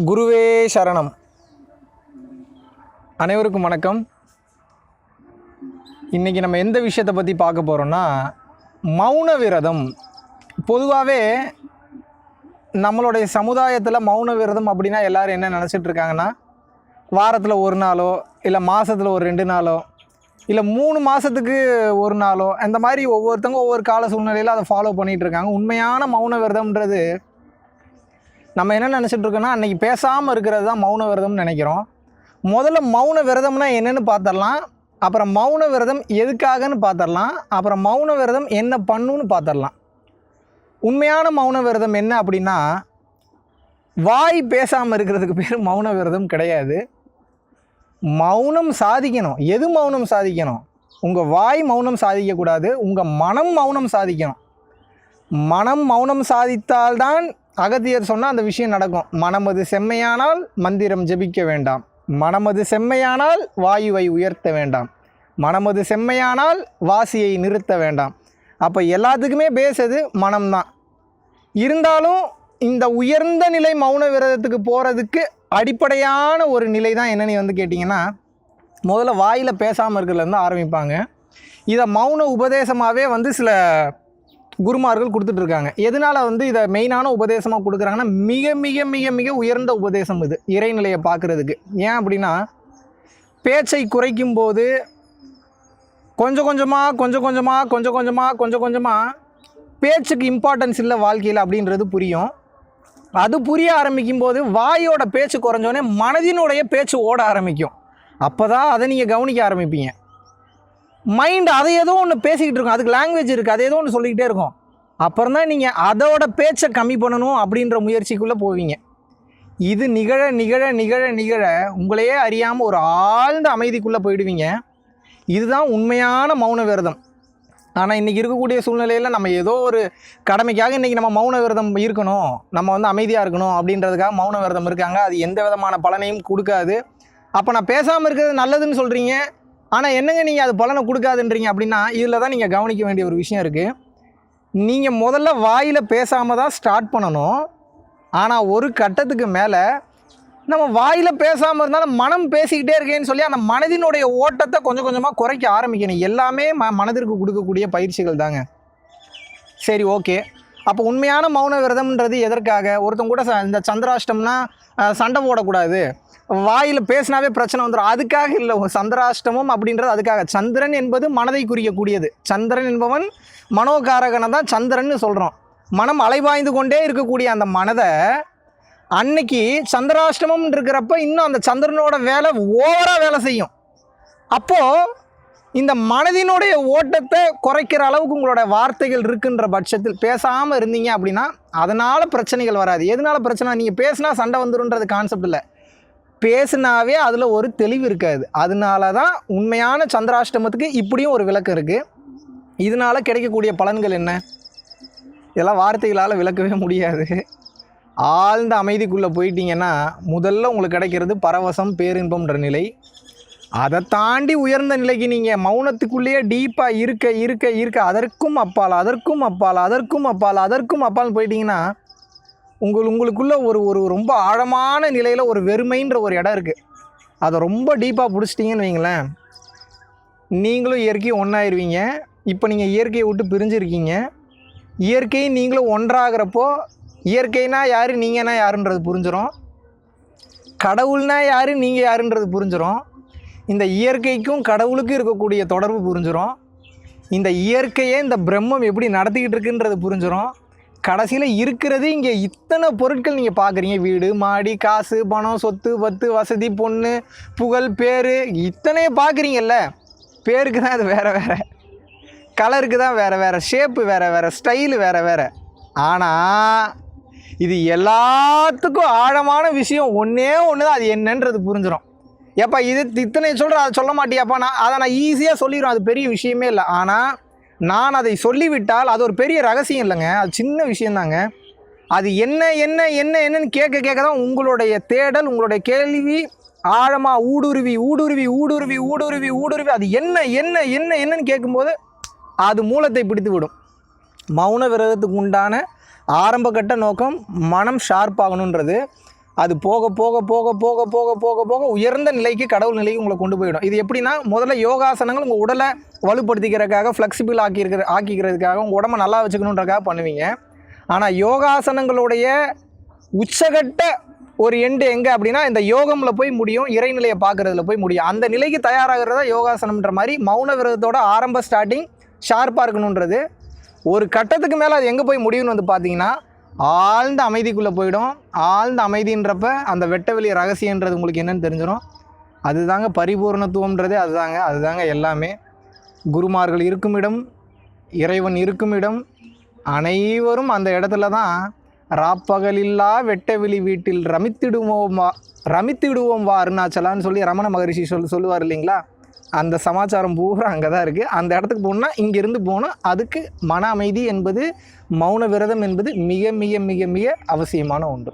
குருவே சரணம். அனைவருக்கும் வணக்கம். இன்றைக்கி நம்ம எந்த விஷயத்தை பற்றி பார்க்க போகிறோன்னா, மௌன விரதம். பொதுவாகவே நம்மளுடைய சமுதாயத்தில் மௌன விரதம் அப்படின்னா எல்லோரும் என்ன நினச்சிட்டு இருக்காங்கன்னா, வாரத்தில் ஒரு நாளோ இல்லை மாதத்தில் ஒரு 2 நாளோ இல்லை 3 மாதத்துக்கு ஒரு நாளோ அந்த மாதிரி ஒவ்வொருத்தவங்க ஒவ்வொரு கால சூழ்நிலையில் அதை ஃபாலோ பண்ணிகிட்ருக்காங்க. உண்மையான மௌன விரதம்ன்றது நம்ம என்ன நினச்சிட்ருக்கோன்னா, அன்றைக்கி பேசாமல் இருக்கிறது தான் மௌன விரதம்னு நினைக்கிறோம். முதல்ல மௌன விரதம்னா என்னென்னு பார்த்துடலாம், அப்புறம் மௌன விரதம் எதுக்காகன்னு பார்த்துடலாம், அப்புறம் மௌன விரதம் என்ன பண்ணுன்னு பார்த்துடலாம். உண்மையான மௌன விரதம் என்ன அப்படின்னா, வாய் பேசாமல் இருக்கிறதுக்கு பேர் மௌன விரதம் கிடையாது. மௌனம் சாதிக்கணும். எது மௌனம் சாதிக்கணும்? உங்கள் வாய் மௌனம் சாதிக்கக்கூடாது, உங்கள் மனம் மௌனம் சாதிக்கணும். மனம் மௌனம் சாதித்தால்தான் அகத்தியர் சொன்னால் அந்த விஷயம் நடக்கும். மனமது செம்மையானால் மந்திரம் ஜபிக்க வேண்டாம், மனமது செம்மையானால் வாயுவை உயர்த்த வேண்டாம், மனமது செம்மையானால் வாசியை நிறுத்த வேண்டாம். அப்போ எல்லாத்துக்குமே பேசுறது மனம்தான். இருந்தாலும் இந்த உயர்ந்த நிலை மௌன விரதத்துக்கு போகிறதுக்கு அடிப்படையான ஒரு நிலை தான் என்னென்னு கேட்டிங்கன்னா, முதல்ல வாயில் பேசாமல் இருக்கிறதுலேருந்து ஆரம்பிப்பாங்க. இதை மௌன உபதேசமாகவே சில குருமார்கள் கொடுத்துட்ருக்காங்க. எதனால் இதை மெயினான உபதேசமாக கொடுக்குறாங்கன்னா, மிக மிக மிக மிக உயர்ந்த உபதேசம் இது இறைநிலையை பார்க்குறதுக்கு. ஏன் அப்படின்னா, பேச்சை குறைக்கும் போது கொஞ்சம் கொஞ்சமாக பேச்சுக்கு இம்பார்ட்டன்ஸ் இல்லை வாழ்க்கையில் அப்படின்றது புரியும். அது புரிய ஆரம்பிக்கும் போது வாயோட பேச்சு குறைஞ்சோடனே மனதினுடைய பேச்சு ஓட ஆரம்பிக்கும். அப்போ தான் அதை நீங்கள் கவனிக்க ஆரம்பிப்பீங்க. மைண்ட் அதை ஏதோ ஒன்று பேசிக்கிட்டு இருக்கும், அதுக்கு லாங்குவேஜ் இருக்குது, அது ஏதோ ஒன்று சொல்லிக்கிட்டே இருக்கும். அப்புறம் தான் நீங்கள் அதோட பேச்சை கம்மி பண்ணணும் அப்படின்ற முயற்சிக்குள்ளே போவீங்க. இது நிகழ நிகழ நிகழ நிகழ உங்களையே அறியாமல் ஒரு ஆழ்ந்த அமைதிக்குள்ளே போயிடுவீங்க. இதுதான் உண்மையான மௌன விரதம். ஆனால் இன்றைக்கி இருக்கக்கூடிய சூழ்நிலையில் நம்ம ஏதோ ஒரு கடமைக்காக இன்றைக்கி நம்ம மௌன விரதம் இருக்கணும், நம்ம அமைதியாக இருக்கணும் அப்படின்றதுக்காக மௌன விரதம் இருக்காங்க. அது எந்த விதமான பலனையும் கொடுக்காது. அப்போ நான் பேசாமல் இருக்கிறது நல்லதுன்னு சொல்கிறீங்க, ஆனால் என்னங்க நீங்கள் அது பலனை கொடுக்காதுன்றீங்க அப்படின்னா, இதில் தான் நீங்கள் கவனிக்க வேண்டிய ஒரு விஷயம் இருக்குது. நீங்கள் முதல்ல வாயில் பேசாமல் தான் ஸ்டார்ட் பண்ணணும். ஆனால் ஒரு கட்டத்துக்கு மேலே நம்ம வாயில் பேசாமல் இருந்தாலும் மனம் பேசிக்கிட்டே இருக்கேன்னு சொல்லி அந்த மனதினுடைய ஓட்டத்தை கொஞ்சம் கொஞ்சமாக குறைக்க ஆரம்பிக்கணும். எல்லாமே மனதிற்கு கொடுக்கக்கூடிய பயிற்சிகள் தாங்க. சரி, ஓகே. அப்போ உண்மையான மௌன விரதம்ன்றது எதற்காக? ஒருத்தங்க கூட இந்த சந்திராஷ்டம்னா சண்டை போடக்கூடாது, வாயில் பேசினாவே பிரச்சனை வந்துடும், அதுக்காக இல்லை. சந்திராஷ்டமம் அப்படின்றது அதுக்காக. சந்திரன் என்பது மனதை குறிக்கக்கூடியது. சந்திரன் என்பவன் மனோகாரகனை தான் சந்திரன்னு சொல்கிறோம். மனம் அலைபாய்ந்து கொண்டே இருக்கக்கூடிய அந்த மனதை அன்னைக்கு சந்திராஷ்டமம் இருக்கிறப்ப இன்னும் அந்த சந்திரனோட வேலை ஓவராக வேலை செய்யும். அப்போது இந்த மனதினுடைய ஓட்டத்தை குறைக்கிற அளவுக்கு உங்களோட வார்த்தைகள் இருக்குன்ற பட்சத்தில் பேசாமல் இருந்தீங்க அப்படின்னா அதனால் பிரச்சனைகள் வராது. எதனால பிரச்சனை? நீங்கள் பேசினா சண்டை வந்துடும்ன்றது கான்செப்ட் இல்லை, பேசினாவே அதில் ஒரு தெளிவு இருக்காது. அதனால தான் உண்மையான சந்திராஷ்டமத்துக்கு இப்படியும் ஒரு விளக்கம் இருக்குது. இதனால் கிடைக்கக்கூடிய பலன்கள் என்ன? இதெல்லாம் வார்த்தைகளால் விளக்கவே முடியாது. ஆழ்ந்த அமைதிக்குள்ளே போயிட்டீங்கன்னா முதல்ல உங்களுக்கு கிடைக்கிறது பரவசம், பேரின்பம்ன்ற நிலை. அதை தாண்டி உயர்ந்த நிலைக்கு நீங்கள் மௌனத்துக்குள்ளேயே டீப்பாக இருக்க இருக்க இருக்க அதற்கும் அப்பால் அதற்கும் அப்பால் அதற்கும் அப்பால் அதற்கும் அப்பால் போயிட்டீங்கன்னா உங்களுக்குள்ளே ஒரு ரொம்ப ஆழமான நிலையில் ஒரு வெறுமைன்ற ஒரு இடம் இருக்குது. அதை ரொம்ப டீப்பாக பிடிச்சிட்டிங்கன்னு வைங்களேன், நீங்களும் இயற்கையும் ஒன்றாயிருவீங்க. இப்போ நீங்கள் இயற்கையை விட்டு பிரிஞ்சிருக்கீங்க. இயற்கையும் நீங்களும் ஒன்றாகிறப்போ இயற்கைனா யார், நீங்கள்னா யாருன்றது புரிஞ்சிடும். கடவுள்னா யார், நீங்கள் யாருன்றது புரிஞ்சிடும். இந்த இயற்கைக்கும் கடவுளுக்கும் இருக்கக்கூடிய தொடர்பு புரிஞ்சிடும். இந்த இயற்கையை இந்த பிரம்மம் எப்படி நடத்திக்கிட்டு இருக்குன்றது புரிஞ்சிடும். கடைசியில் இருக்கிறது இங்கே இத்தனை பொருட்கள் நீங்கள் பார்க்குறீங்க, வீடு மாடி, காசு பணம் சொத்து பத்து வசதி பொண்ணு புகழ் பேர் இத்தனையும் பார்க்குறீங்கல்ல. பேருக்கு தான் அது வேறு வேறு, கலருக்கு தான் வேறு வேறு, ஷேப்பு வேறு வேறு, ஸ்டைலு வேறு வேறு. ஆனால் இது எல்லாத்துக்கும் ஆழமான விஷயம் ஒன்றே ஒன்று தான். அது என்னன்றது புரிஞ்சிடும். ஏப்பா இது இத்தனை சொல்கிற அதை சொல்ல மாட்டியாப்பா, நான் ஈஸியாக சொல்லிடுவேன், அது பெரிய விஷயமே இல்லை. ஆனால் நான் அதை சொல்லிவிட்டால் அது ஒரு பெரிய ரகசியம் இல்லைங்க, அது சின்ன விஷயந்தாங்க. அது என்ன என்ன என்ன என்னன்னு கேட்க தான் உங்களுடைய தேடல், உங்களுடைய கேள்வி ஆழமாக ஊடுருவி ஊடுருவி ஊடுருவி ஊடுருவி ஊடுருவி அது என்ன என்ன என்ன என்னன்னு கேட்கும்போது அது மூலத்தை பிடித்து விடும். மௌன விரதத்துக்கு உண்டான ஆரம்ப கட்ட நோக்கம் மனம் ஷார்ப்பாகணுன்றது. அது போக போக போக போக போக போக போக உயர்ந்த நிலைக்கு, கடவுள் நிலைக்கு உங்களை கொண்டு போயிடும். இது எப்படின்னா, முதல்ல யோகாசனங்கள் உங்கள் உடலை வலுப்படுத்திக்கிறதுக்காக, ஃப்ளெக்சிபிள் ஆக்கிக்கிறதுக்காக, உங்கள் உடம்பை நல்லா வச்சுக்கணுன்றக்காக பண்ணுவீங்க. ஆனால் யோகாசனங்களுடைய உச்சகட்ட ஒரு எண்டு எங்கே அப்படின்னா, இந்த யோகமில் போய் முடியும், இறைநிலையை பார்க்குறதுல போய் முடியும். அந்த நிலைக்கு தயாராகிறதா யோகாசனம்ன்ற மாதிரி மௌன விரதத்தோட ஆரம்ப ஸ்டார்டிங் ஷார்ப்பாக இருக்கணுன்றது. ஒரு கட்டத்துக்கு மேலே அது எங்கே போய் முடியும்னு வந்து பார்த்தீங்கன்னா, ஆழ்ந்த அமைதிக்குள்ளே போயிடும். ஆழ்ந்த அமைதின்றப்ப அந்த வெட்ட வெளி ரகசியன்றது உங்களுக்கு என்னென்னு தெரிஞ்சிடும். அதுதாங்க பரிபூர்ணத்துவம்ன்றது, அதுதாங்க எல்லாமே. குருமார்கள் இருக்கும் இடம், இறைவன் இருக்கும் இடம், அனைவரும் அந்த இடத்துல தான் ராப்பகலில்லா வெட்டவெளி வீட்டில் ரமித்திடுவோம் வா அருணாச்சலான்னு சொல்லி ரமண மகரிஷி சொல்லுவார் இல்லைங்களா. அந்த சமாச்சாரம் பூரா அங்கே தான் இருக்குது. அந்த இடத்துக்கு போகணுன்னா இங்கேருந்து போகணும். அதுக்கு மன அமைதி என்பது, மௌன விரதம் என்பது மிக மிக மிக மிக அவசியமான ஒன்று.